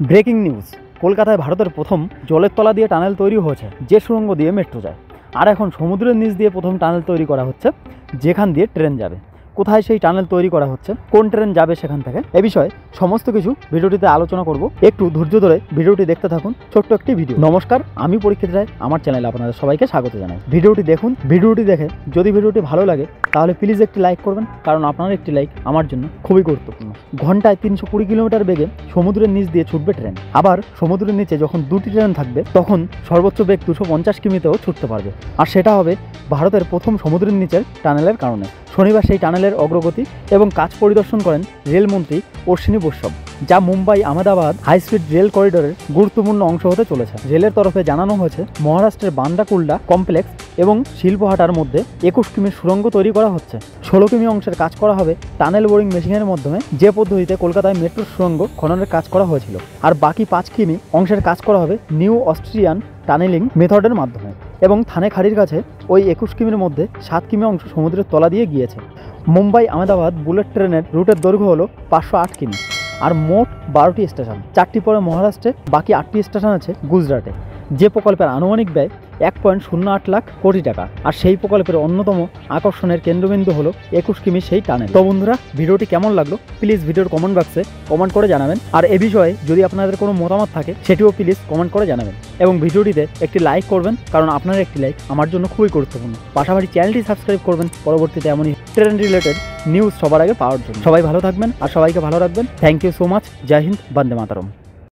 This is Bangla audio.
ব্রেকিং নিউজ, কলকাতায় ভারতের প্রথম জলের তলা দিয়ে টানেল তৈরি হয়েছে, যে সুড়ঙ্গ দিয়ে মেট্রো যায়। আর এখন সমুদ্রের নিচ দিয়ে প্রথম টানেল তৈরি করা হচ্ছে, যেখান দিয়ে ট্রেন যাবে। কোথায় সেই টানেল তৈরি করা হচ্ছে, কোন ট্রেন যাবে সেখান থেকে, এ বিষয়ে সমস্ত কিছু ভিডিওটিতে আলোচনা করব। একটু ধৈর্য ধরে ভিডিওটি দেখতে থাকুন। ছোট্ট একটি ভিডিও। নমস্কার, আমি পরীক্ষিত রায়, আমার চ্যানেলে আপনাদের সবাইকে স্বাগত জানাই। ভিডিওটি দেখুন। ভিডিওটি দেখে যদি ভিডিওটি ভালো লাগে তাহলে প্লিজ একটি লাইক করবেন, কারণ আপনার একটি লাইক আমার জন্য খুবই গুরুত্বপূর্ণ। ঘন্টায় 320 কিলোমিটার বেগে সমুদ্রের নিচ দিয়ে ছুটবে ট্রেন। আবার সমুদ্রের নিচে যখন দুটি ট্রেন থাকবে তখন সর্বোচ্চ বেগ 250 কিমিতেও ছুটতে পারবে। আর সেটা হবে ভারতের প্রথম সমুদ্রের নিচের টানেলের কারণে। শনিবার সেই টানেলের অগ্রগতি এবং কাজ পরিদর্শন করেন রেলমন্ত্রী অশ্বিনী বৈষ্ণব, যা Mumbai Ahmedabad high speed rail করিডোরের গুরুত্বপূর্ণ অংশ হতে চলেছে। রেলের তরফে জানানো হয়েছে, মহারাষ্ট্রের বান্দ্রা-কুলডা কমপ্লেক্স এবং শিল্পহাটার মধ্যে 21 কিমির সুড়ঙ্গ তৈরি করা হচ্ছে। 16 কিমি অংশের কাজ করা হবে টানেল বোরিং মেশিনের মাধ্যমে, যে পদ্ধতিতে কলকাতায় মেট্রোর সুড়ঙ্গ খননের কাজ করা হয়েছিল। আর বাকি 5 কিমি অংশের কাজ করা হবে নিউ অস্ট্রিয়ান টানেলিং মেথডের মাধ্যমে। এবং থানে খাড়ির কাছে ওই 21 কিমির মধ্যে 7 কিমি অংশ সমুদ্রের তলা দিয়ে গিয়েছে। মুম্বাই আহমেদাবাদ বুলেট ট্রেনের রুটের দৈর্ঘ্য হলো 508 কিমি। আর মোট 12টি স্টেশন, 4টি পরে মহারাষ্ট্রে, বাকি 8টি স্টেশন আছে গুজরাটে। যে প্রকল্পের আনুমানিক ব্যয় 1.08 লাখ কোটি টাকা। আর সেই প্রকল্পের অন্যতম আকর্ষণের কেন্দ্রবিন্দু হলো 21 কিমি সেই টানেল। তো বন্ধুরা, ভিডিওটি কেমন লাগলো প্লিজ ভিডিওর কমেন্ট বক্সে কমেন্ট করে জানাবেন। আর এ বিষয়ে যদি আপনাদের কোনো মতামত থাকে সেটিও প্লিজ কমেন্ট করে জানাবেন। এবং ভিডিওটিতে একটি লাইক করবেন, কারণ আপনার একটি লাইক আমার জন্য খুবই গুরুত্বপূর্ণ। পাশাপাশি চ্যানেলটি সাবস্ক্রাইব করবেন পরবর্তীতে এমনই ট্রেন রিলেটেড নিউজ সবার আগে পাওয়ার জন্য। সবাই ভালো থাকবেন আর সবাইকে ভালো রাখবেন। Thank you so much. জয় হিন্দ, বন্দে মাতরম।